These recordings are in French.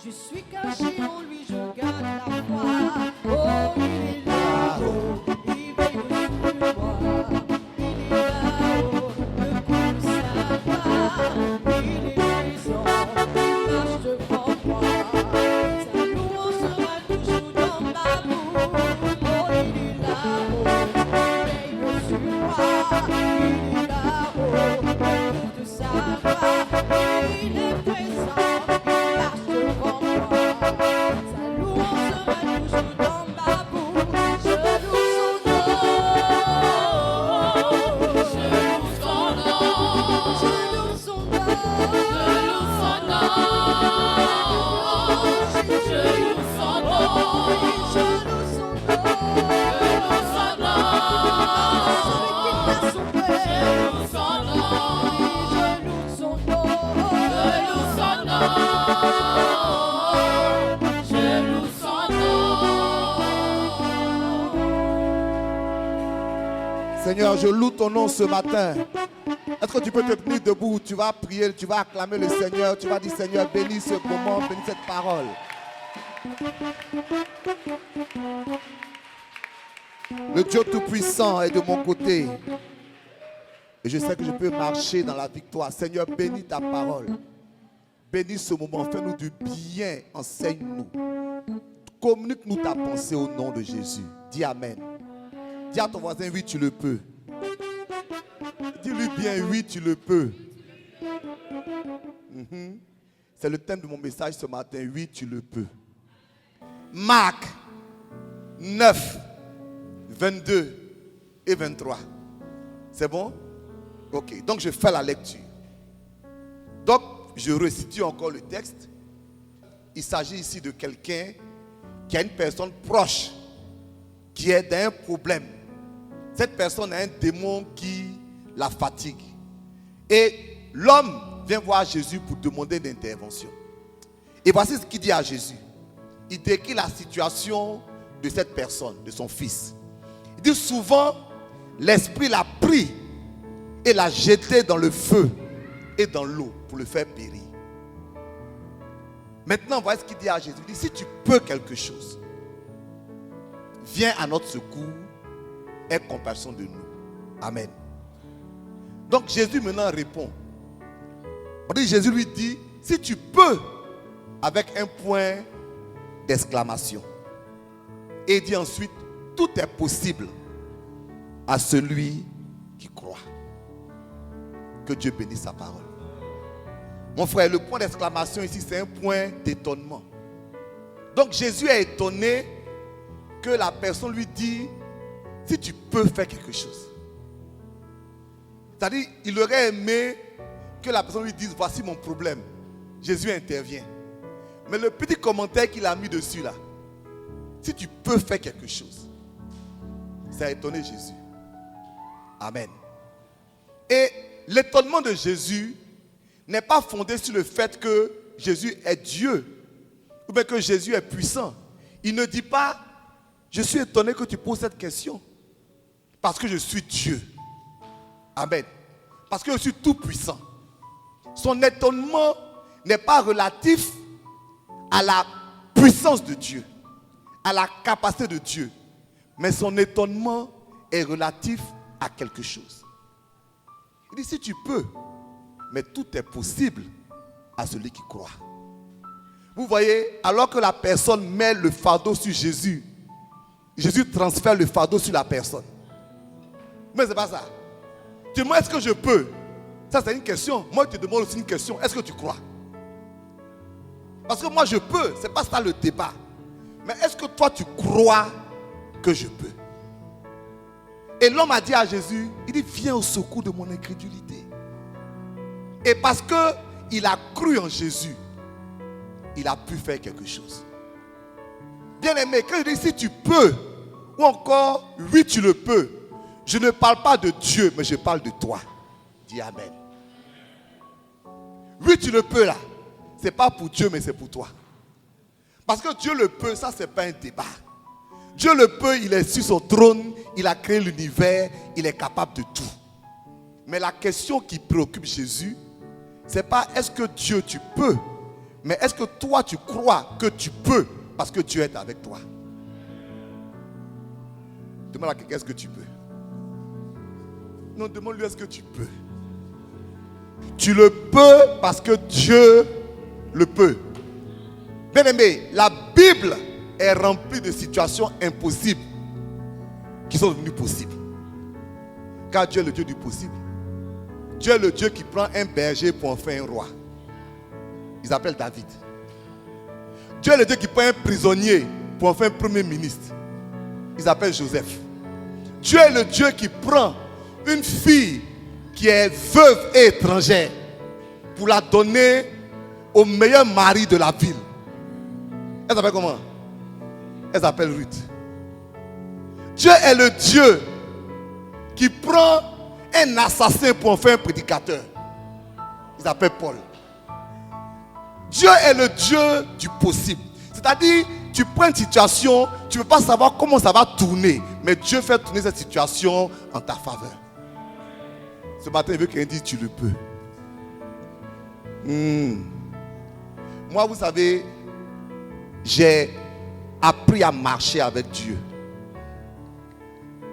Je suis caché en lui, je garde la foi. Oh, il est là-haut, il veille sur moi. Il est là-haut, le coup ça va. Il est présent, il marche devant moi. Sa louange sera toujours dans ma bouche. Oh, il est là-haut, il veille sur moi. Il est là-haut, le coup ça va. Il est présent. Seigneur, je loue ton nom ce matin. Est-ce que tu peux te tenir debout? Tu vas prier, tu vas acclamer le Seigneur. Tu vas dire, Seigneur, bénis ce moment, bénis cette parole. Le Dieu Tout-Puissant est de mon côté. Et je sais que je peux marcher dans la victoire. Seigneur, bénis ta parole. Bénis ce moment. Fais-nous du bien. Enseigne-nous. Communique-nous ta pensée au nom de Jésus. Dis Amen. Dis à ton voisin, oui, tu le peux. Dis-lui bien, oui, tu le peux. C'est le thème de mon message ce matin. Oui, tu le peux. Marc 9, 22 et 23. C'est bon? Ok, donc je fais la lecture. Donc, je resitue encore le texte. Il s'agit ici de quelqu'un qui a une personne proche qui est dans un problème. Cette personne a un démon qui la fatigue. Et l'homme vient voir Jésus pour demander une intervention. Et voici ce qu'il dit à Jésus. Il décrit la situation de cette personne, de son fils. Il dit souvent, l'esprit l'a pris et l'a jeté dans le feu et dans l'eau pour le faire périr. Maintenant, voici ce qu'il dit à Jésus. Il dit, si tu peux quelque chose, viens à notre secours. Aie compassion de nous. Amen. Donc Jésus maintenant répond. Jésus lui dit, si tu peux, avec un point d'exclamation. Et il dit ensuite, tout est possible à celui qui croit. Que Dieu bénisse sa parole. Mon frère, le point d'exclamation ici, c'est un point d'étonnement. Donc Jésus est étonné que la personne lui dit, si tu peux faire quelque chose. C'est-à-dire, il aurait aimé que la personne lui dise, voici mon problème. Jésus intervient. Mais le petit commentaire qu'il a mis dessus là, si tu peux faire quelque chose, ça a étonné Jésus. Amen. Et l'étonnement de Jésus n'est pas fondé sur le fait que Jésus est Dieu ou bien que Jésus est puissant. Il ne dit pas, je suis étonné que tu poses cette question. Parce que je suis Dieu. Amen. Parce que je suis tout puissant. Son étonnement n'est pas relatif à la puissance de Dieu, à la capacité de Dieu. Mais son étonnement est relatif à quelque chose. Il dit, si tu peux, mais tout est possible à celui qui croit. Vous voyez, alors que la personne met le fardeau sur Jésus, Jésus transfère le fardeau sur la personne. Mais ce n'est pas ça. Tu me demandes, est-ce que je peux? Ça, c'est une question. Moi, je te demande aussi une question. Est-ce que tu crois? Parce que moi, je peux. Ce n'est pas ça le débat. Mais est-ce que toi, tu crois que je peux? Et l'homme a dit à Jésus, il dit, viens au secours de mon incrédulité. Et parce qu'il a cru en Jésus, il a pu faire quelque chose. Bien aimé, quand je dis si tu peux, ou encore oui tu le peux, je ne parle pas de Dieu, mais je parle de toi. Dis Amen. Oui tu le peux là, c'est pas pour Dieu mais c'est pour toi. Parce que Dieu le peut, ça c'est pas un débat. Dieu le peut, il est sur son trône, il a créé l'univers, il est capable de tout. Mais la question qui préoccupe Jésus, c'est pas est-ce que Dieu tu peux, mais est-ce que toi tu crois que tu peux parce que Dieu est avec toi. Demande à quelqu'un est-ce que tu peux. Non, demande-lui est-ce que tu peux. Tu le peux parce que Dieu le peut. Bien aimé, la Bible est remplie de situations impossibles qui sont devenues possibles. Car Dieu est le Dieu du possible. Dieu est le Dieu qui prend un berger pour en faire un roi. Il s'appelle David. Dieu est le Dieu qui prend un prisonnier pour en faire un premier ministre. Il s'appelle Joseph. Dieu est le Dieu qui prend une fille qui est veuve et étrangère pour la donner au meilleur mari de la ville. Elle s'appelle comment? Elle s'appelle Ruth. Dieu est le Dieu qui prend un assassin pour en faire un prédicateur. Il s'appelle Paul. Dieu est le Dieu du possible. C'est-à-dire, tu prends une situation, tu ne peux pas savoir comment ça va tourner, mais Dieu fait tourner cette situation en ta faveur. Ce matin, il veut quelqu'un dise tu le peux. Moi, vous savez, j'ai appris à marcher avec Dieu.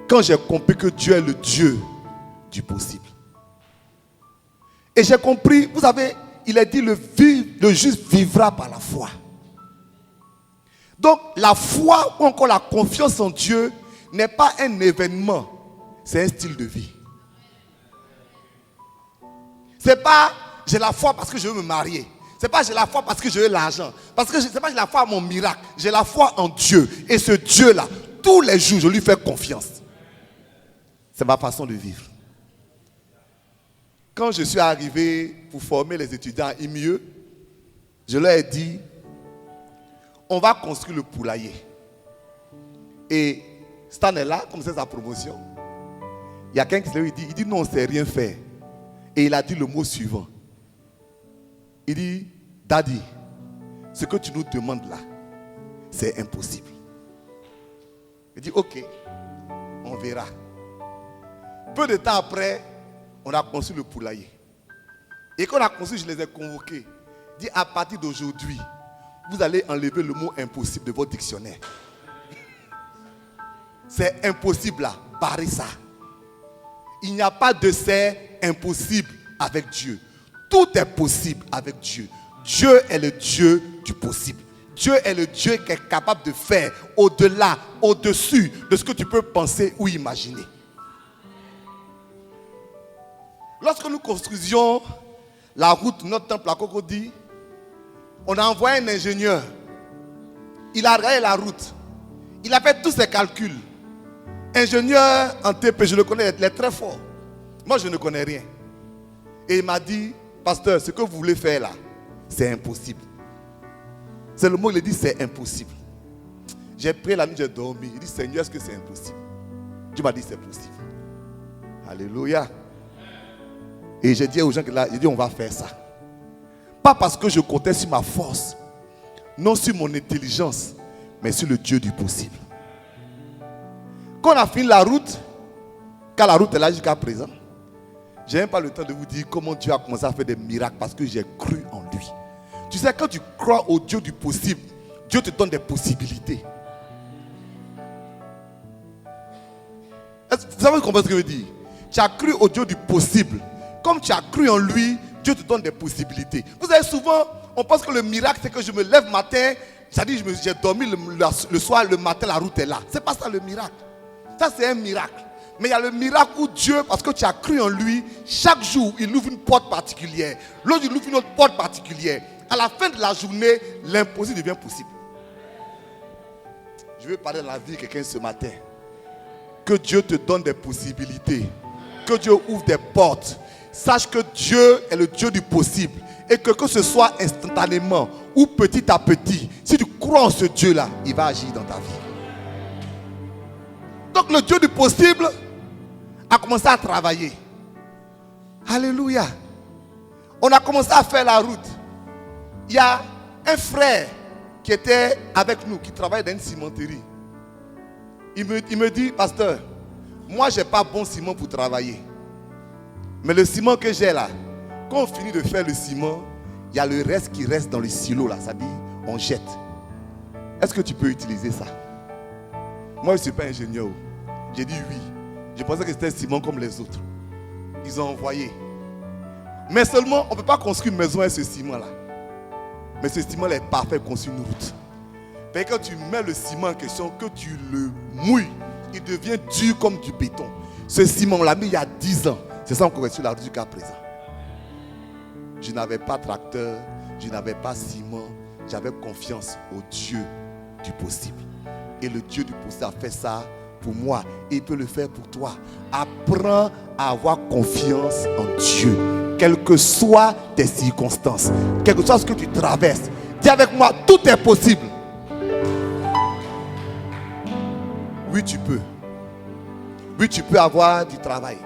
Quand j'ai compris que Dieu est le Dieu du possible. Et j'ai compris, vous savez, il a dit le juste vivra par la foi. Donc la foi ou encore la confiance en Dieu n'est pas un événement, c'est un style de vie. C'est pas j'ai la foi parce que je veux me marier. C'est pas j'ai la foi parce que je veux l'argent. Parce que c'est pas j'ai la foi à mon miracle. J'ai la foi en Dieu. Et ce Dieu-là, tous les jours, je lui fais confiance. C'est ma façon de vivre. Quand je suis arrivé pour former les étudiants à IMIE, je leur ai dit, on va construire le poulailler. Et Stan est là, comme c'est sa promotion. Il y a quelqu'un qui lui dit, non, on ne sait rien faire. Et il a dit le mot suivant. Il dit, Daddy, ce que tu nous demandes là, c'est impossible. Il dit, ok, on verra. Peu de temps après, on a construit le poulailler. Et quand on a construit, je les ai convoqués. Il dit, à partir d'aujourd'hui, vous allez enlever le mot impossible de votre dictionnaire. C'est impossible là, barrez ça. Il n'y a pas de c'est impossible avec Dieu. Tout est possible avec Dieu. Dieu est le Dieu du possible. Dieu est le Dieu qui est capable de faire au-delà, au-dessus de ce que tu peux penser ou imaginer. Lorsque nous construisions la route, notre temple à Cocody, on a envoyé un ingénieur. Il a regardé la route. Il a fait tous ses calculs. Ingénieur en TP, je le connais, il est très fort. Moi, je ne connais rien. Et il m'a dit, pasteur, ce que vous voulez faire là, c'est impossible. C'est le mot, il a dit, c'est impossible. J'ai prié la nuit, j'ai dormi. Il dit, Seigneur, est-ce que c'est impossible? Dieu m'a dit, c'est possible. Alléluia. Et j'ai dit aux gens que là, j'ai dit, on va faire ça. Pas parce que je comptais sur ma force, non sur mon intelligence, mais sur le Dieu du possible. Quand on a fini la route, car la route est là jusqu'à présent, je n'ai même pas le temps de vous dire comment Dieu a commencé à faire des miracles parce que j'ai cru en lui. Tu sais, quand tu crois au Dieu du possible, Dieu te donne des possibilités. Vous savez ce que je veux dire? Tu as cru au Dieu du possible. Comme tu as cru en lui, Dieu te donne des possibilités. Vous savez, souvent, on pense que le miracle, c'est que je me lève matin, c'est-à-dire j'ai dormi le soir, le matin, la route est là. Ce n'est pas ça le miracle. Ça, c'est un miracle. Mais il y a le miracle où Dieu, parce que tu as cru en lui, chaque jour, il ouvre une porte particulière. L'autre, il ouvre une autre porte particulière. À la fin de la journée, l'impossible devient possible. Je veux parler de la vie de quelqu'un ce matin. Que Dieu te donne des possibilités. Que Dieu ouvre des portes. Sache que Dieu est le Dieu du possible. Et que ce soit instantanément ou petit à petit, si tu crois en ce Dieu-là, il va agir dans ta vie. Donc le Dieu du possible a commencé à travailler. Alléluia. On a commencé à faire la route. Il y a un frère qui était avec nous, qui travaille dans une cimenterie. Il me dit, pasteur, moi je n'ai pas bon ciment pour travailler. Mais le ciment que j'ai là, quand on finit de faire le ciment, il y a le reste qui reste dans le silo là, ça dit on jette. Est-ce que tu peux utiliser ça? Moi je ne suis pas ingénieur. J'ai dit oui. Je pensais que c'était un ciment comme les autres. Ils ont envoyé. Mais seulement, on ne peut pas construire une maison avec ce ciment-là. Mais ce ciment-là est parfait pour construire une route. Mais quand tu mets le ciment en question, que tu le mouilles, il devient dur comme du béton. Ce ciment, on l'a mis il y a 10 ans. C'est ça qu'on est sur la route jusqu'à présent. Je n'avais pas tracteur, je n'avais pas ciment. J'avais confiance au Dieu du possible. Et le Dieu du possible a fait ça pour moi. Et il peut le faire pour toi. Apprends à avoir confiance en Dieu. Quelles que soient tes circonstances, quel que soit ce que tu traverses. Dis avec moi, tout est possible. Oui, tu peux. Oui, tu peux avoir du travail.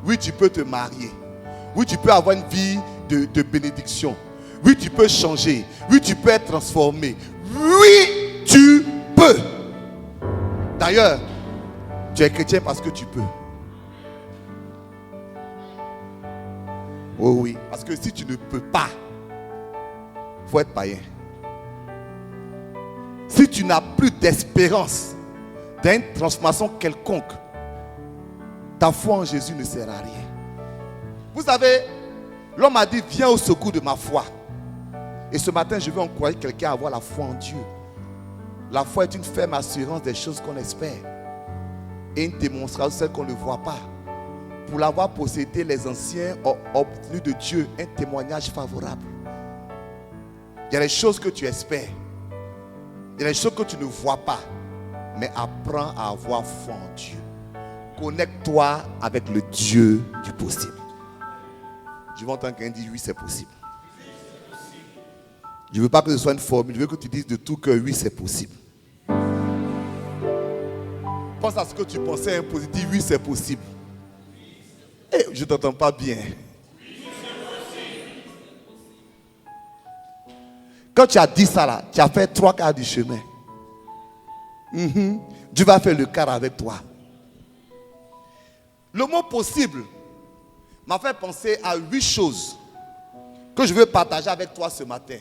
Oui, tu peux te marier. Oui, tu peux avoir une vie de bénédiction. Oui, tu peux changer. Oui, tu peux être transformé. Oui, tu peux. D'ailleurs, tu es chrétien parce que tu peux. Oh oui, parce que si tu ne peux pas, il faut être païen. Si tu n'as plus d'espérance d'une transformation quelconque, ta foi en Jésus ne sert à rien. Vous savez, l'homme a dit, viens au secours de ma foi. Et ce matin, je veux encourager quelqu'un à avoir la foi en Dieu. La foi est une ferme assurance des choses qu'on espère. Et une démonstration de celles qu'on ne voit pas. Pour l'avoir possédé, les anciens ont obtenu de Dieu un témoignage favorable. Il y a des choses que tu espères. Il y a des choses que tu ne vois pas. Mais apprends à avoir foi en Dieu. Connecte-toi avec le Dieu du possible. Je veux entendre quelqu'un dire oui, c'est possible. Je ne veux pas que ce soit une formule. Je veux que tu dises de tout cœur oui, c'est possible. Pense à ce que tu pensais impositif. Oui, c'est possible. Hey, je ne t'entends pas bien. Quand tu as dit ça là, tu as fait 3 quarts du chemin. Dieu va faire le quart avec toi. Le mot possible m'a fait penser à 8 choses que je veux partager avec toi ce matin,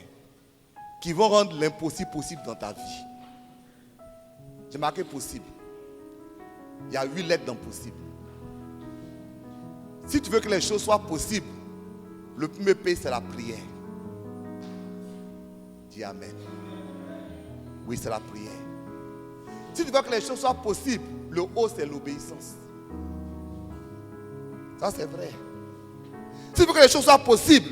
qui vont rendre l'impossible possible dans ta vie. J'ai marqué possible. Il y a 8 lettres dans possible. Si tu veux que les choses soient possibles, le premier P, c'est la prière. Dis amen. Oui, c'est la prière. Si tu veux que les choses soient possibles, le O, c'est l'obéissance. Ça, c'est vrai. Si tu veux que les choses soient possibles,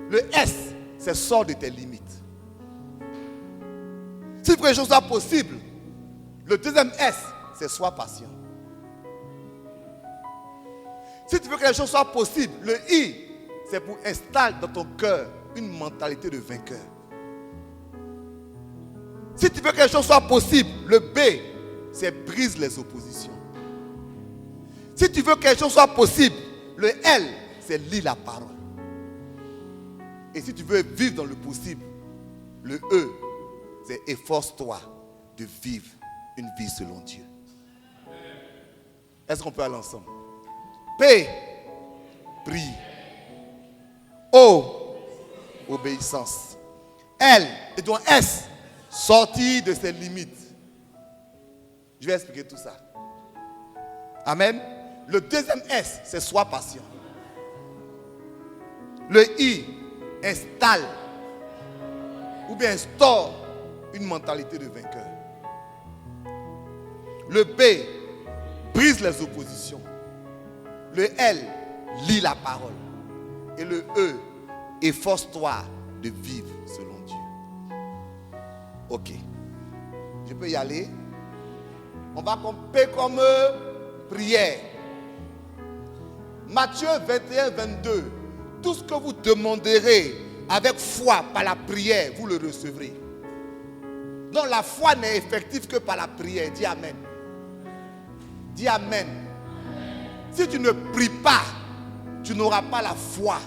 le S, c'est sors de tes limites. Si tu veux que les choses soient possibles, le deuxième S, c'est sois patient. Si tu veux que les choses soient possibles, le I, c'est pour installer dans ton cœur une mentalité de vainqueur. Si tu veux que les choses soient possibles, le B, c'est brise les oppositions. Si tu veux que les choses soient possibles, le L, c'est lis la parole. Et si tu veux vivre dans le possible, le E, c'est efforce-toi de vivre une vie selon Dieu. Est-ce qu'on peut aller ensemble? P, prie. O, obéissance. L, et donc S, sortir de ses limites. Je vais expliquer tout ça. Amen. Le deuxième S, c'est sois patient. Le I, installe ou bien instaure une mentalité de vainqueur. Le B, brise les oppositions. Le L, lis la parole. Et le E, efforce-toi de vivre selon Dieu. Ok. Je peux y aller? On va compter comme prière. Matthieu 21, 22. Tout ce que vous demanderez avec foi par la prière, vous le recevrez. Donc la foi n'est effective que par la prière. Dis Amen. Dis Amen. Si tu ne pries pas, tu n'auras pas la foi.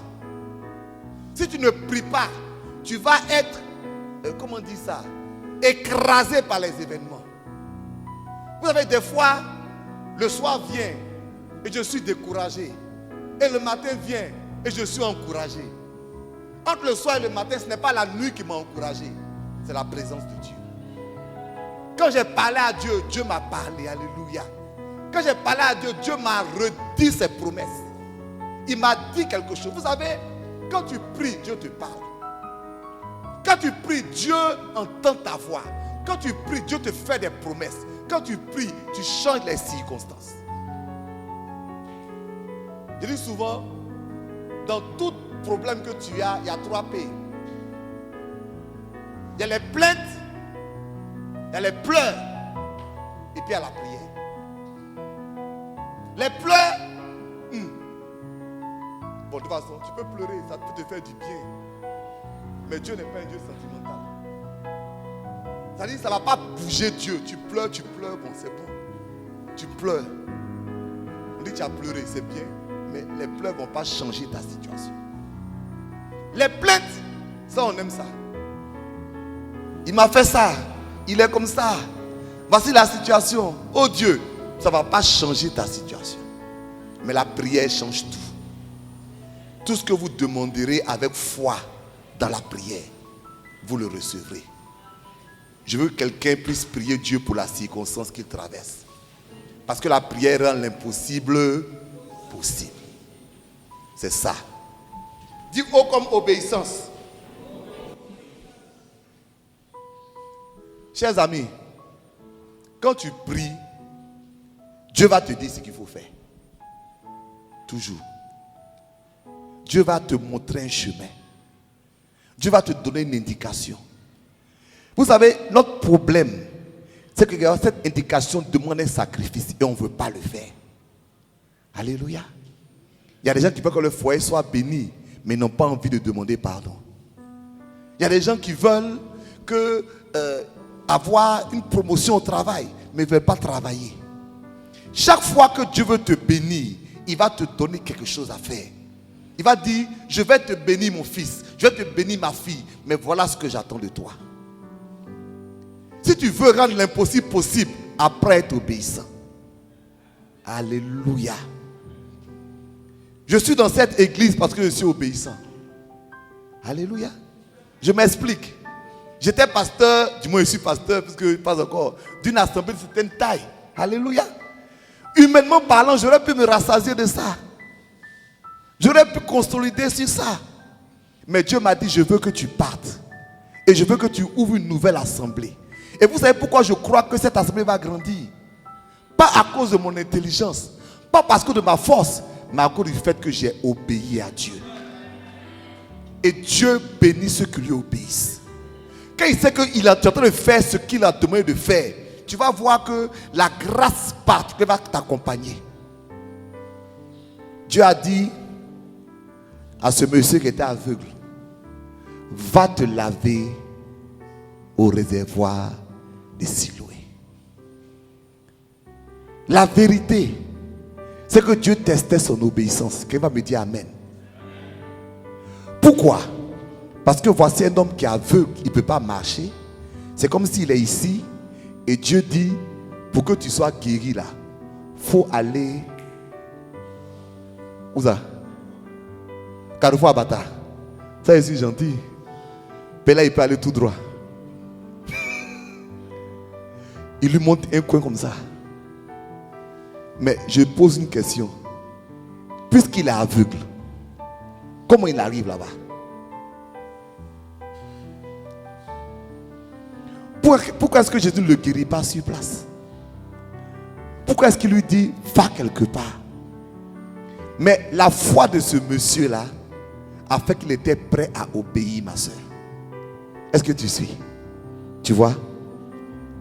Si tu ne pries pas, tu vas être, comment on dit ça, écrasé par les événements. Vous savez, des fois, le soir vient et je suis découragé. Et le matin vient et je suis encouragé. Entre le soir et le matin, ce n'est pas la nuit qui m'a encouragé, c'est la présence de Dieu. Quand j'ai parlé à Dieu, Dieu m'a parlé. Alléluia. Quand j'ai parlé à Dieu, Dieu m'a redit ses promesses. Il m'a dit quelque chose. Vous savez, quand tu pries, Dieu te parle. Quand tu pries, Dieu entend ta voix. Quand tu pries, Dieu te fait des promesses. Quand tu pries, tu changes les circonstances. Je dis souvent, dans tout problème que tu as, il y a 3 P. Il y a les plaintes, il y a les pleurs, et puis il y a la prière. Les pleurs, bon, de toute façon, tu peux pleurer, ça peut te faire du bien. Mais Dieu n'est pas un Dieu sentimental. Ça dit, ça ne va pas bouger Dieu. Tu pleures, bon, c'est bon. Tu pleures. On dit, tu as pleuré, c'est bien. Mais les pleurs ne vont pas changer ta situation. Les plaintes, ça, on aime ça. Il m'a fait ça. Il est comme ça. Voici la situation. Oh Dieu, ça ne va pas changer ta situation. Mais la prière change tout. Tout ce que vous demanderez avec foi dans la prière, vous le recevrez. Je veux que quelqu'un puisse prier Dieu pour la circonstance qu'il traverse. Parce que la prière rend l'impossible possible. C'est ça. Dis O comme obéissance. Chers amis, quand tu pries, Dieu va te dire ce qu'il faut faire. Toujours. Dieu va te montrer un chemin. Dieu va te donner une indication. Vous savez, notre problème, c'est que cette indication demande un sacrifice et on ne veut pas le faire. Alléluia. Il y a des gens qui veulent que le foyer soit béni, mais n'ont pas envie de demander pardon. Il y a des gens qui veulent avoir une promotion au travail, mais ne veulent pas travailler. Chaque fois que Dieu veut te bénir, il va te donner quelque chose à faire. Il va dire, je vais te bénir mon fils, je vais te bénir ma fille, mais voilà ce que j'attends de toi. Si tu veux rendre l'impossible possible, après être obéissant. Alléluia. Je suis dans cette église parce que je suis obéissant. Alléluia. Je m'explique. J'étais pasteur, du moins je suis pasteur, puisque pas encore, d'une assemblée de certaine taille. Alléluia. Humainement parlant, j'aurais pu me rassasier de ça. J'aurais pu consolider sur ça. Mais Dieu m'a dit, je veux que tu partes. Et je veux que tu ouvres une nouvelle assemblée. Et vous savez pourquoi je crois que cette assemblée va grandir? Pas à cause de mon intelligence. Pas parce que de ma force. Mais à cause du fait que j'ai obéi à Dieu. Et Dieu bénit ceux qui lui obéissent. Quand il sait qu'il est en train de faire ce qu'il a demandé de faire, tu vas voir que la grâce particulière va t'accompagner. Dieu a dit à ce monsieur qui était aveugle, va te laver au réservoir de Siloé. La vérité, c'est que Dieu testait son obéissance. Quelqu'un va me dire Amen. Pourquoi? Parce que voici un homme qui est aveugle, il ne peut pas marcher. C'est comme s'il est ici et Dieu dit, pour que tu sois guéri là, il faut aller. Où ça? Carrefour Abata. Ça, je suis gentil. Mais là, il peut aller tout droit. Il lui montre un coin comme ça. Mais je pose une question. Puisqu'il est aveugle, comment il arrive là-bas? Pourquoi est-ce que Jésus ne le guérit pas sur place? Pourquoi est-ce qu'il lui dit va quelque part? Mais la foi de ce monsieur-là a fait qu'il était prêt à obéir, ma soeur. Est-ce que tu suis? Tu vois?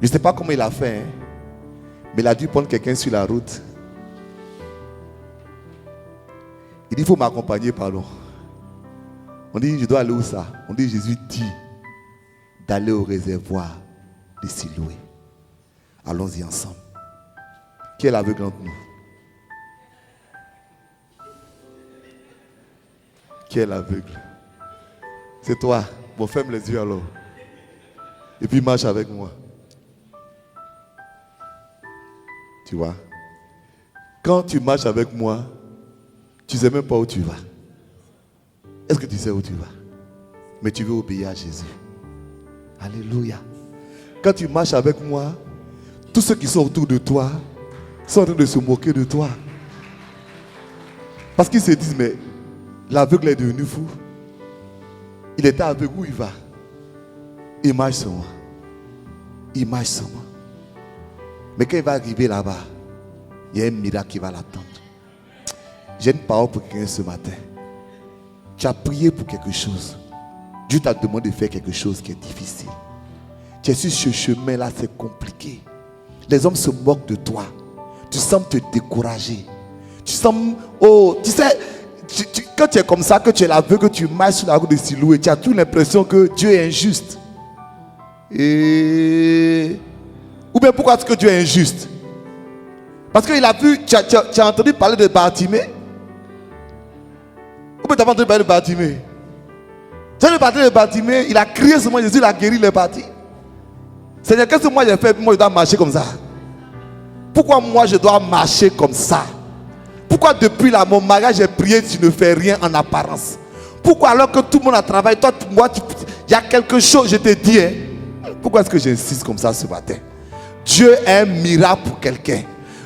Je ne sais pas comment il a fait, hein? Mais il a dû prendre quelqu'un sur la route. Il dit, il faut m'accompagner, pardon. On dit, je dois aller où ça? On dit, Jésus dit d'aller au réservoir de Siloé. Allons-y ensemble. Qui est l'aveugle entre nous? Qui est l'aveugle? C'est toi. Bon, ferme les yeux alors. Et puis marche avec moi. Tu vois? Quand tu marches avec moi, tu ne sais même pas où tu vas. Est-ce que tu sais où tu vas? Mais tu veux obéir à Jésus. Alléluia. Quand tu marches avec moi, tous ceux qui sont autour de toi sont en train de se moquer de toi. Parce qu'ils se disent, mais l'aveugle est devenu fou. Il était aveugle, où il va? Il marche sur moi. Il marche sur moi. Mais quand il va arriver là-bas, il y a un miracle qui va l'attendre. J'ai une parole pour quelqu'un ce matin. Tu as prié pour quelque chose. Dieu t'a demandé de faire quelque chose qui est difficile. Tu es sur ce chemin-là, c'est compliqué. Les hommes se moquent de toi. Tu sembles te décourager. Tu sembles... Oh, tu sais, quand tu es comme ça, que tu es l'aveugle, que tu marches sur la route de Siloé, tu as toujours l'impression que Dieu est injuste. Ou bien pourquoi est-ce que Dieu est injuste? Parce qu'il a vu, tu as entendu parler de Bartimée? Ou bien tu n'as pas entendu parler de Bartimée? Tu as entendu parler de Bartimée, il a crié sur moi, Jésus, il a guéri les parties. Seigneur, qu'est-ce que moi j'ai fait? Moi je dois marcher comme ça. Pourquoi moi je dois marcher comme ça? Pourquoi depuis là, mon mariage, j'ai prié, tu ne fais rien en apparence? Pourquoi alors que tout le monde a travaillé, toi, moi, il y a quelque chose, je te dis, hein? Pourquoi est-ce que j'insiste comme ça ce matin? Dieu est un miracle pour quelqu'un.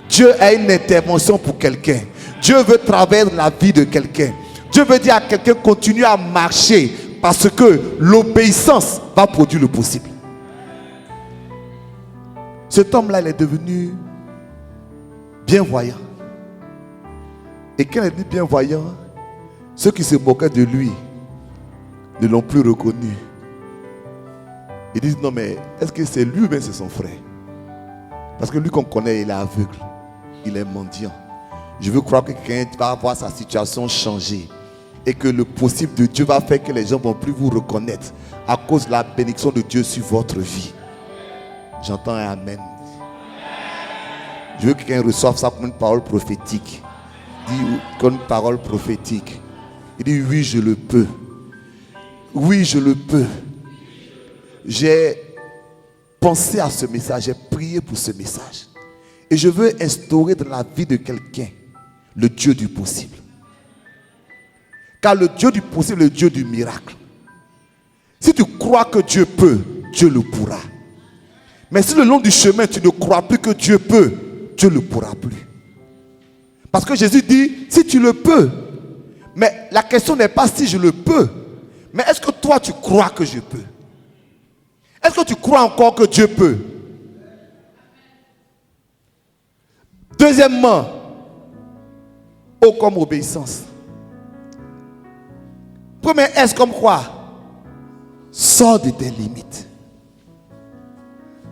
Dieu a une intervention pour quelqu'un. Dieu veut traverser la vie de quelqu'un. Dieu veut dire à quelqu'un, continue à marcher parce que l'obéissance va produire le possible. Cet homme-là, il est devenu bien voyant. Et quand il est bien voyant, ceux qui se moquaient de lui ne l'ont plus reconnu. Ils disent, non mais est-ce que c'est lui ou bien c'est son frère? Parce que lui qu'on connaît, il est aveugle. Il est mendiant. Je veux croire que quelqu'un va voir sa situation changer. Et que le possible de Dieu va faire que les gens ne vont plus vous reconnaître à cause de la bénédiction de Dieu sur votre vie. J'entends un amen. Je veux que quelqu'un reçoive ça comme une parole prophétique. Dit comme une parole prophétique. Il dit, oui, je le peux. Oui, je le peux. J'ai pensé à ce message, j'ai prié pour ce message. Et je veux instaurer dans la vie de quelqu'un le Dieu du possible. Car le Dieu du possible est le Dieu du miracle. Si tu crois que Dieu peut, Dieu le pourra. Mais si le long du chemin tu ne crois plus que Dieu peut, Dieu ne le pourra plus. Parce que Jésus dit, si tu le peux, mais la question n'est pas si je le peux, mais est-ce que toi tu crois que je peux? Est-ce que tu crois encore que Dieu peut? Deuxièmement, O comme obéissance. Premier S comme quoi? Sors de tes limites.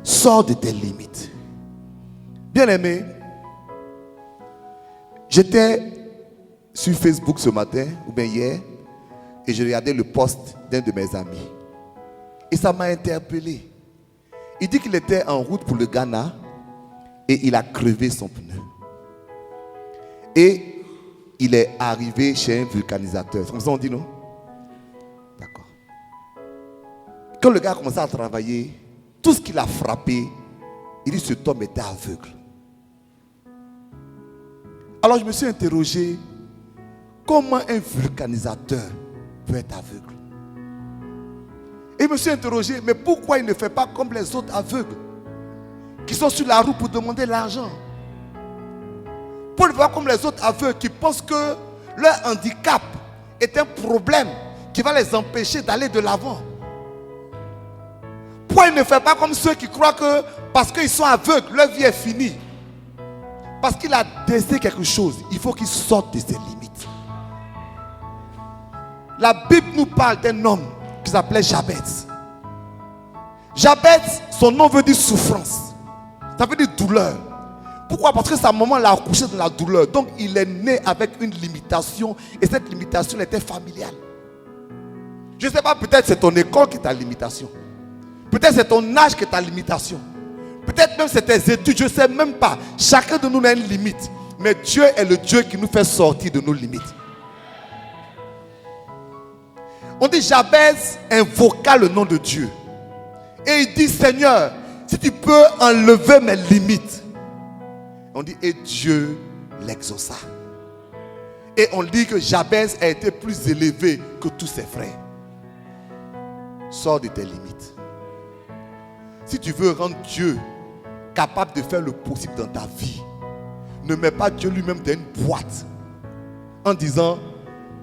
Sors de tes limites. Bien aimé, j'étais sur Facebook ce matin, ou bien hier, et je regardais le post d'un de mes amis. Et ça m'a interpellé. Il dit qu'il était en route pour le Ghana et il a crevé son pneu. Et il est arrivé chez un vulcanisateur. C'est comme ça on dit, non? D'accord. Quand le gars a commencé à travailler, tout ce qu'il a frappé, il dit que cet homme était aveugle. Alors je me suis interrogé, comment un vulcanisateur peut être aveugle? Et je me suis interrogé, mais pourquoi il ne fait pas comme les autres aveugles qui sont sur la route pour demander l'argent? Pourquoi il ne fait pas comme les autres aveugles qui pensent que leur handicap est un problème qui va les empêcher d'aller de l'avant? Pourquoi il ne fait pas comme ceux qui croient que parce qu'ils sont aveugles, leur vie est finie? Parce qu'il a décidé quelque chose, il faut qu'il sorte de ses limites. La Bible nous parle d'un homme qui s'appelait Jabez. Jabez, son nom veut dire souffrance. Ça veut dire douleur. Pourquoi? Parce que sa maman l'a accouché dans la douleur. Donc il est né avec une limitation. Et cette limitation était familiale. Je ne sais pas, peut-être c'est ton école qui est ta limitation. Peut-être c'est ton âge qui est ta limitation. Peut-être même c'est tes études, je ne sais même pas. Chacun de nous a une limite. Mais Dieu est le Dieu qui nous fait sortir de nos limites. On dit Jabez invoqua le nom de Dieu. Et il dit, Seigneur, si tu peux enlever mes limites. On dit, et Dieu l'exauça. Et on dit que Jabez a été plus élevé que tous ses frères. Sors de tes limites. Si tu veux rendre Dieu capable de faire le possible dans ta vie, ne mets pas Dieu lui-même dans une boîte en disant,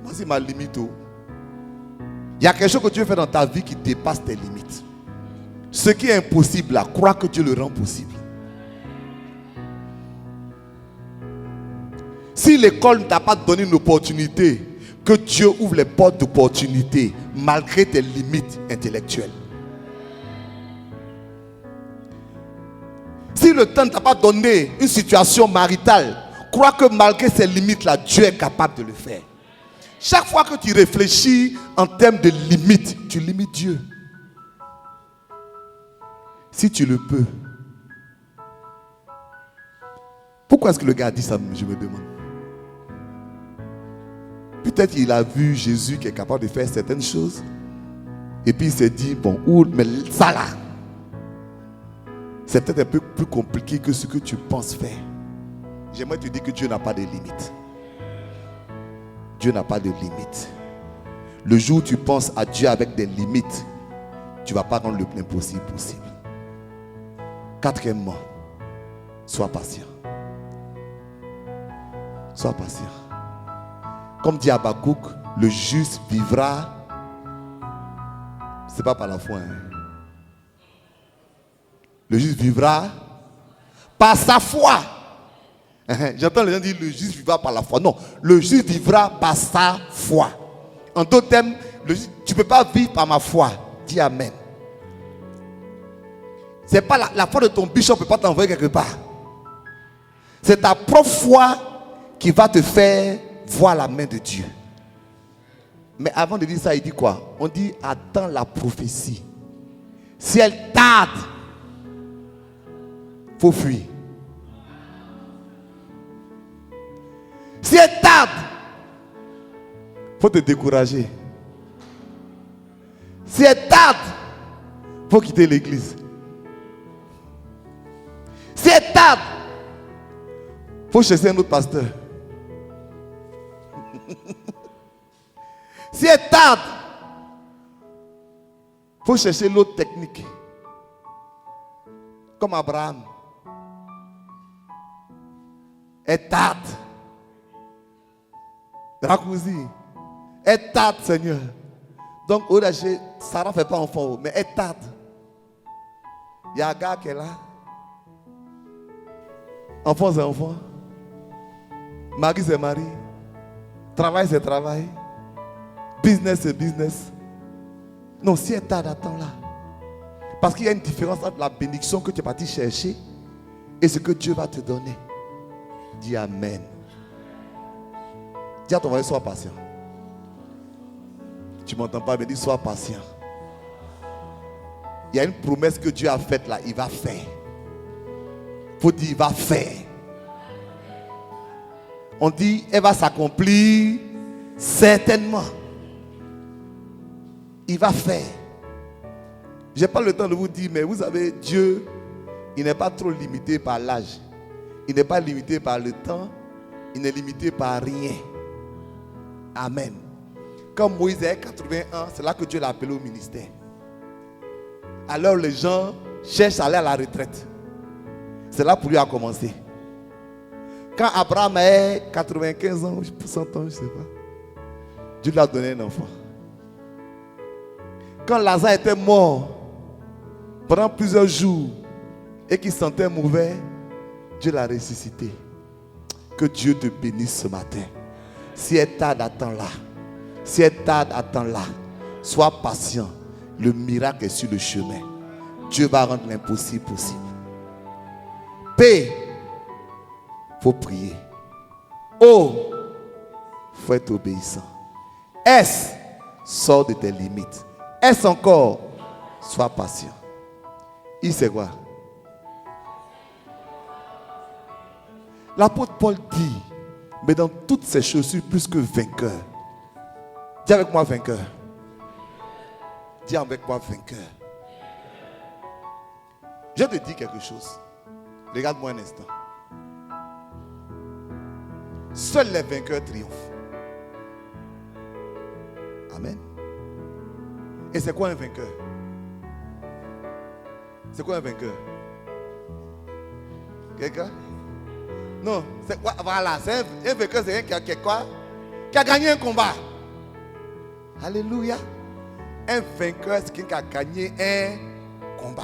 moi c'est ma limite. Il y a quelque chose que Dieu fait dans ta vie qui dépasse tes limites. Ce qui est impossible là, crois que Dieu le rend possible. Si l'école ne t'a pas donné une opportunité, que Dieu ouvre les portes d'opportunité malgré tes limites intellectuelles. Si le temps ne t'a pas donné une situation maritale, crois que malgré ces limites-là, Dieu est capable de le faire. Chaque fois que tu réfléchis en termes de limites, tu limites Dieu. Si tu le peux. Pourquoi est-ce que le gars a dit ça, je me demande. Peut-être qu'il a vu Jésus qui est capable de faire certaines choses. Et puis il s'est dit, bon, mais ça là, c'est peut-être un peu plus compliqué que ce que tu penses faire. J'aimerais te dire que Dieu n'a pas de limite. Dieu n'a pas de limite. Le jour où tu penses à Dieu avec des limites, tu ne vas pas rendre l'impossible possible. Quatrièmement, sois patient. Sois patient. Comme dit Habakkuk, le juste vivra. Ce n'est pas par la foi. Le juste vivra par sa foi. J'entends les gens dire le juste vivra par la foi. Non, le juste vivra par sa foi. En d'autres termes, tu ne peux pas vivre par ma foi. Dis Amen. C'est pas la foi de ton bishop ne peut pas t'envoyer quelque part. C'est ta propre foi qui va te faire voir la main de Dieu. Mais avant de dire ça, il dit quoi? On dit attends la prophétie. Si elle tarde, il faut fuir. Si elle tarde, il faut te décourager. Si elle tarde, il faut quitter l'église. Si elle tarde, il faut chercher un autre pasteur. Si elle tarde, il faut chercher l'autre technique. Comme Abraham. Elle tarde. Raccourci. Elle tarde, Seigneur. Donc, Sarah ne fait pas enfant, mais elle tarde. Il y a un gars qui est là. Enfant, c'est enfant. Mari, c'est mari. Travail, c'est travail. Business, c'est business. Non, si elle tarde, attends là. Parce qu'il y a une différence entre la bénédiction que tu es parti chercher et ce que Dieu va te donner. Dis Amen. Dis à ton voisin, sois patient. Tu ne m'entends pas, mais dis sois patient. Il y a une promesse que Dieu a faite là, il va faire. Il faut dire, il va faire. On dit, elle va s'accomplir certainement. Il va faire. Je n'ai pas le temps de vous dire, mais vous savez, Dieu, il n'est pas trop limité par l'âge. Il n'est pas limité par le temps. Il n'est limité par rien. Amen. Quand Moïse avait 80 ans, c'est là que Dieu l'a appelé au ministère. Alors les gens cherchent à aller à la retraite. C'est là pour lui a commencé. Quand Abraham avait 95 ans, 100 ans, je ne sais pas, Dieu lui a donné un enfant. Quand Lazare était mort pendant plusieurs jours et qu'il sentait mauvais, Dieu l'a ressuscité. Que Dieu te bénisse ce matin. Si elle tarde, attends-la. Si elle tarde, attends-la. Sois patient. Le miracle est sur le chemin. Dieu va rendre l'impossible possible. P. faut prier. O, faut être obéissant. S, sors de tes limites. S encore, sois patient. I, c'est quoi? L'apôtre Paul dit, mais dans toutes ces choses, je suis plus que vainqueur. Dis avec moi vainqueur. Dis avec moi vainqueur. Je te dis quelque chose. Regarde-moi un instant. Seuls les vainqueurs triomphent. Amen. Et c'est quoi un vainqueur? C'est quoi un vainqueur? Quelqu'un? Non, c'est quoi? Voilà, c'est un vainqueur, c'est quelqu'un qui a gagné un combat. Alléluia. Un vainqueur, c'est quelqu'un qui a gagné un combat.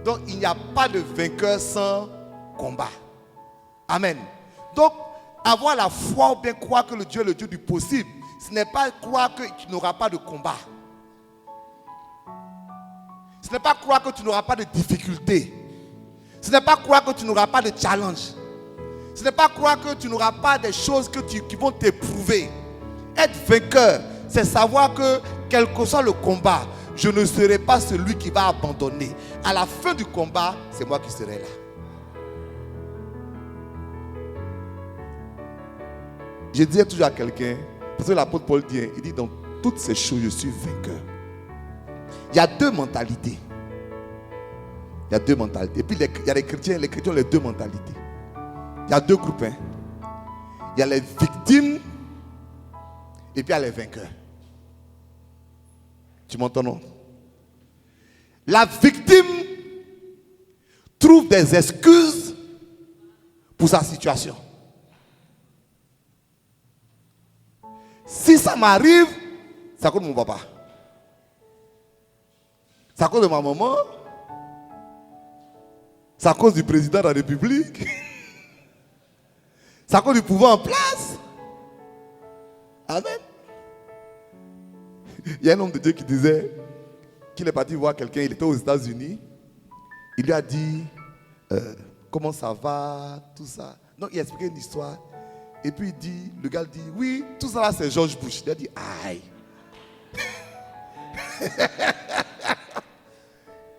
Donc, il n'y a pas de vainqueur sans combat. Amen. Donc, avoir la foi ou bien croire que le Dieu est le Dieu du possible, ce n'est pas croire que tu n'auras pas de combat. Ce n'est pas croire que tu n'auras pas de difficultés. Ce n'est pas croire que tu n'auras pas de challenge. Ce n'est pas croire que tu n'auras pas des choses qui vont t'éprouver. Être vainqueur, c'est savoir que quel que soit le combat, je ne serai pas celui qui va abandonner. À la fin du combat, c'est moi qui serai là. Je disais toujours à quelqu'un, parce que l'apôtre Paul dit, il dit dans toutes ces choses, je suis vainqueur. Il y a deux mentalités. Il y a deux mentalités. Et puis il y a les chrétiens ont les deux mentalités. Il y a deux groupes. Il y a les victimes et puis il y a les vainqueurs. Tu m'entends, non? La victime trouve des excuses pour sa situation. Si ça m'arrive, c'est à cause de mon papa. C'est à cause de ma maman. C'est à cause du président de la République. C'est à cause du pouvoir en place. Amen. Il y a un homme de Dieu qui disait qu'il est parti voir quelqu'un, il était aux États-Unis. Il lui a dit comment ça va, tout ça. Donc il a expliqué une histoire. Et puis le gars dit, oui, tout ça là c'est George Bush. Il a dit, aïe.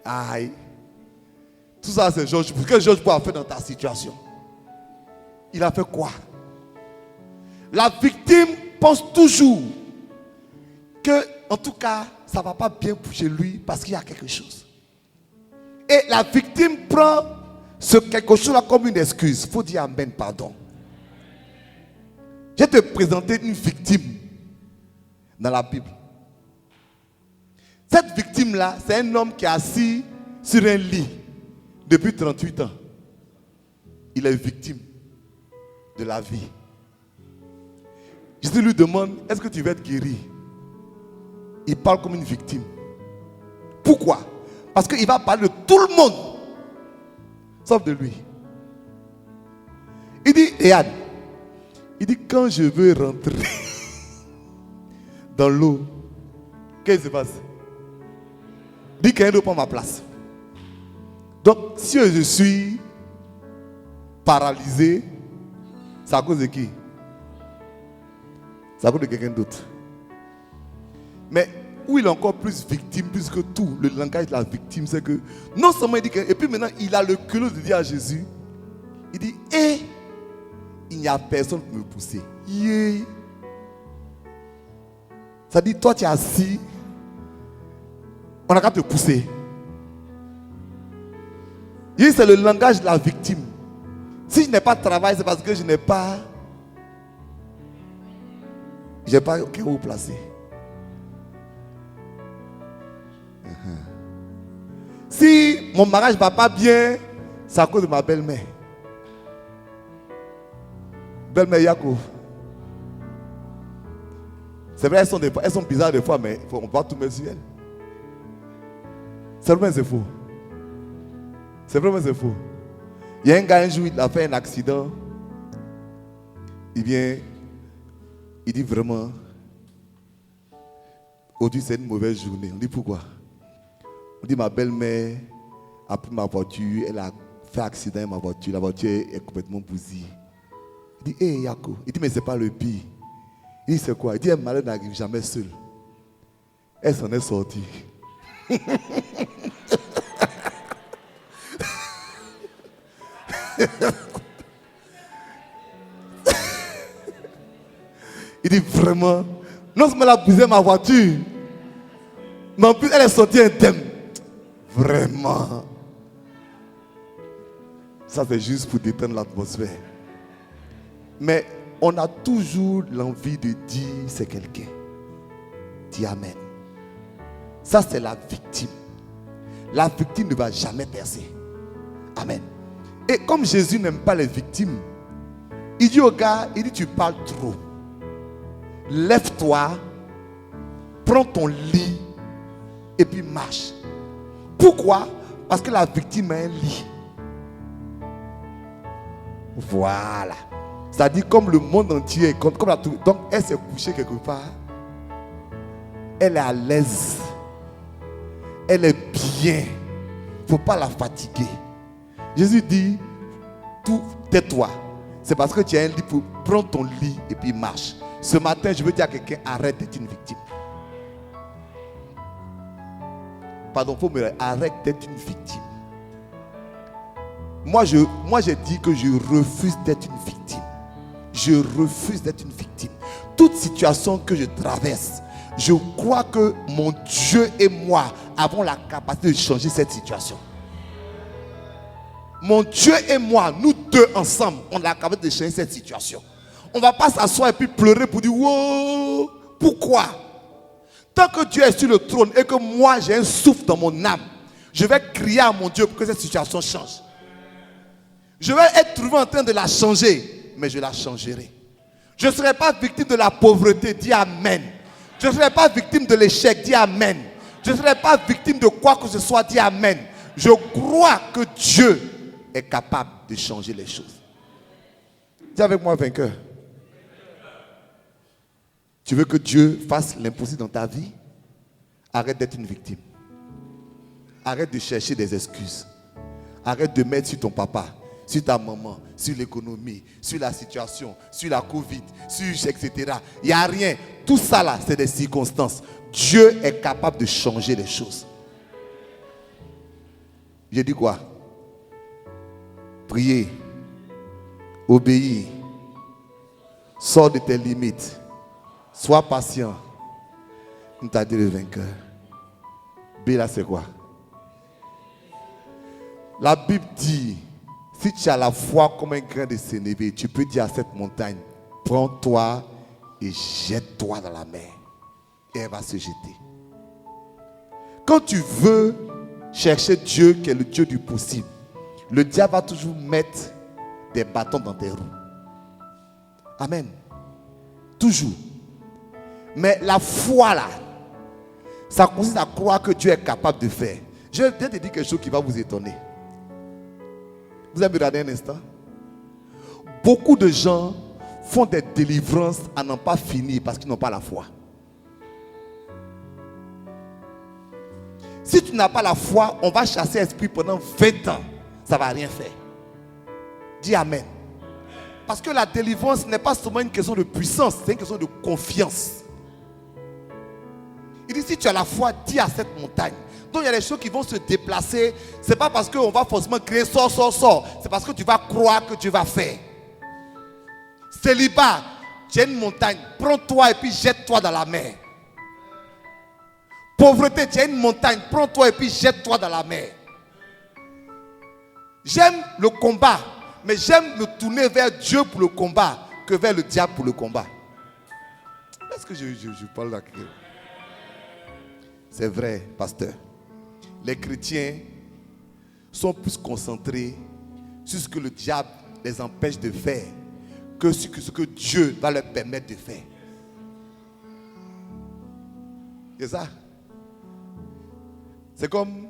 Aïe. Tout ça c'est George Bush. Qu'est-ce que George Bush a fait dans ta situation? Il a fait quoi? La victime pense toujours que, en tout cas, ça ne va pas bien chez lui parce qu'il y a quelque chose. Et la victime prend ce quelque chose-là comme une excuse. Il faut dire amen, pardon. Je vais te présenter une victime dans la Bible. Cette victime-là, c'est un homme qui est assis sur un lit depuis 38 ans. Il est victime de la vie. Jésus lui demande, est-ce que tu veux être guéri? Il parle comme une victime. Pourquoi? Parce qu'il va parler de tout le monde, sauf de lui. Il dit, regarde, il dit, quand je veux rentrer dans l'eau, qu'est-ce qui se passe? Il dit, quelqu'un doit prendre ma place. Donc, si je suis paralysé, c'est à cause de qui? C'est à cause de quelqu'un d'autre. Mais où il est encore plus victime, plus que tout, le langage de la victime, c'est que non seulement il dit que, et puis maintenant il a le culot de dire à Jésus, il dit, il n'y a personne pour me pousser. Yeah. Ça dit, toi tu es assis, on n'a qu'à te pousser. Et c'est le langage de la victime. Si je n'ai pas de travail, c'est parce que je n'ai pas aucun où placer. Si mon mariage ne va pas bien, c'est à cause de ma belle-mère. Belle-mère Yacoub. C'est vrai, elles sont bizarres des fois, mais on ne peut pas tout mettre sur elles. C'est vrai, c'est faux. C'est vraiment c'est faux. Il y a un gars un jour, il a fait un accident. Il vient, il dit vraiment, aujourd'hui c'est une mauvaise journée. On dit pourquoi? On dit ma belle-mère a pris ma voiture, elle a fait accident avec ma voiture. La voiture est complètement bousillée. Il dit, hé Yako. Il dit, mais c'est pas le pire. Il dit, c'est quoi? Il dit, un malheur n'arrive jamais seul. Elle s'en est sortie. Il dit vraiment, non seulement elle a brisé ma voiture, mais en plus elle est sortie indemne. Vraiment. Ça c'est juste pour détendre l'atmosphère. Mais on a toujours l'envie de dire c'est quelqu'un. Dis Amen. Ça c'est la victime. La victime ne va jamais percer. Amen. Et comme Jésus n'aime pas les victimes, il dit au gars, il dit tu parles trop. Lève-toi, prends ton lit et puis marche. Pourquoi? Parce que la victime a un lit. Voilà. C'est-à-dire comme le monde entier, comme la, donc elle s'est couchée quelque part. Elle est à l'aise. Elle est bien. Il ne faut pas la fatiguer. Jésus dit, tout tais-toi. C'est parce que tu as un lit pour prendre ton lit et puis marche. Ce matin, je veux dire à quelqu'un, arrête d'être une victime. Pardon, faut me dire, arrête d'être une victime. Moi, j'ai dit que je refuse d'être une victime. Je refuse d'être une victime. Toute situation que je traverse, je crois que mon Dieu et moi avons la capacité de changer cette situation. Mon Dieu et moi, nous deux ensemble, on a la capacité de changer cette situation. On ne va pas s'asseoir et puis pleurer pour dire wow. Pourquoi? Tant que Dieu est sur le trône et que moi j'ai un souffle dans mon âme, je vais crier à mon Dieu pour que cette situation change. Je vais être trouvé en train de la changer, mais je la changerai. Je ne serai pas victime de la pauvreté, dis Amen. Je ne serai pas victime de l'échec, dis Amen. Je ne serai pas victime de quoi que ce soit, dis Amen. Je crois que Dieu est capable de changer les choses. Dis avec moi, vainqueur. Tu veux que Dieu fasse l'impossible dans ta vie? Arrête d'être une victime. Arrête de chercher des excuses. Arrête de mettre sur ton papa, sur ta maman, sur l'économie, sur la situation, sur la Covid, sur etc. Il n'y a rien. Tout ça là, c'est des circonstances. Dieu est capable de changer les choses. J'ai dit quoi? Prier, obéir, sors de tes limites, sois patient. On t'a dit le vainqueur. B là c'est quoi? La Bible dit, si tu as la foi comme un grain de sénévé, tu peux dire à cette montagne, prends-toi et jette-toi dans la mer. Et elle va se jeter. Quand tu veux chercher Dieu qui est le Dieu du possible, le diable va toujours mettre des bâtons dans tes roues. Amen. Toujours. Mais la foi là, ça consiste à croire que Dieu est capable de faire. Je vais te dire quelque chose qui va vous étonner. Vous avez regardé un instant? Beaucoup de gens font des délivrances à n'en pas finir parce qu'ils n'ont pas la foi. Si tu n'as pas la foi, on va chasser l'esprit pendant 20 ans. Ça ne va rien faire. Dis Amen. Parce que la délivrance n'est pas seulement une question de puissance, c'est une question de confiance. Il dit, si tu as la foi, dis à cette montagne. Donc il y a des choses qui vont se déplacer. Ce n'est pas parce qu'on va forcément crier sors. C'est parce que tu vas croire que Dieu va faire. Célibat, tu as une montagne. Prends-toi et puis jette-toi dans la mer. Pauvreté, tu as une montagne. Prends-toi et puis jette-toi dans la mer. J'aime le combat, mais j'aime me tourner vers Dieu pour le combat que vers le diable pour le combat. Est-ce que je parle là? C'est vrai, pasteur. Les chrétiens sont plus concentrés sur ce que le diable les empêche de faire que sur ce que Dieu va leur permettre de faire. C'est ça. C'est comme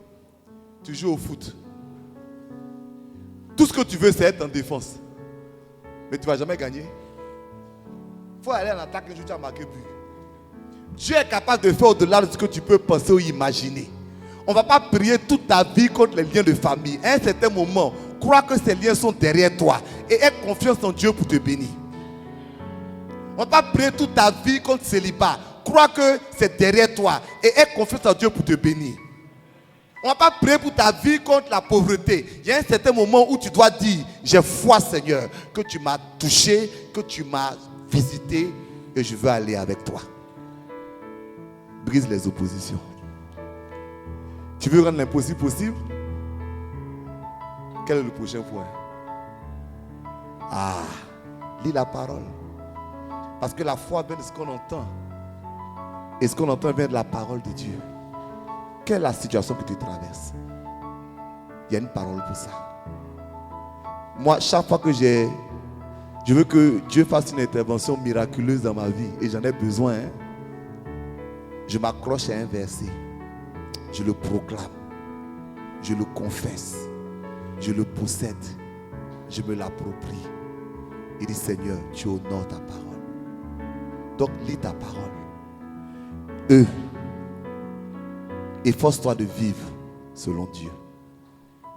tu joues au foot. Tout ce que tu veux, c'est être en défense. Mais tu ne vas jamais gagner. Il faut aller en attaque un jour, tu as marqué but. Dieu est capable de faire au-delà de ce que tu peux penser ou imaginer. On ne va pas prier toute ta vie contre les liens de famille. À un certain moment, crois que ces liens sont derrière toi et aie confiance en Dieu pour te bénir. On ne va pas prier toute ta vie contre le célibat. Crois que c'est derrière toi et aie confiance en Dieu pour te bénir. On ne va pas prier pour ta vie contre la pauvreté. Il y a un certain moment où tu dois dire, j'ai foi Seigneur, que tu m'as touché, que tu m'as visité et je veux aller avec toi. Brise les oppositions. Tu veux rendre l'impossible possible? Quel est le prochain point? Ah, lis la parole. Parce que la foi vient de ce qu'on entend. Et ce qu'on entend vient de la parole de Dieu. Quelle est la situation que tu traverses? Il y a une parole pour ça. Moi, chaque fois que je veux que Dieu fasse une intervention miraculeuse dans ma vie, et j'en ai besoin, je m'accroche à un verset. Je le proclame. Je le confesse. Je le possède. Je me l'approprie. Il dit, Seigneur, tu honores ta parole. Donc, lis ta parole. Efforce-toi de vivre selon Dieu.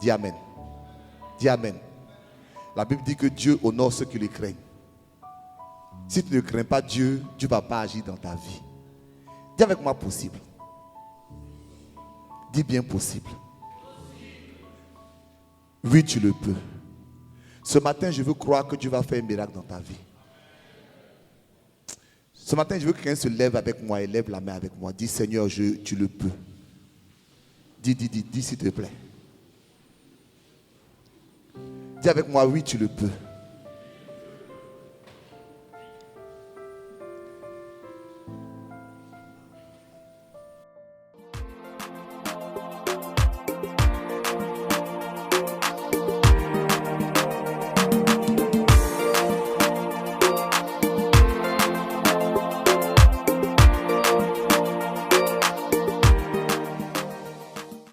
Dis Amen. Dis Amen. La Bible dit que Dieu honore ceux qui le craignent. Si tu ne crains pas Dieu, Dieu ne va pas agir dans ta vie. Dis avec moi possible. Dis bien possible. Oui, tu le peux. Ce matin, je veux croire que Dieu va faire un miracle dans ta vie. Ce matin, je veux que quelqu'un se lève avec moi et lève la main avec moi. Dis Seigneur, tu le peux. Dis s'il te plaît. Dis avec moi, oui, tu le peux.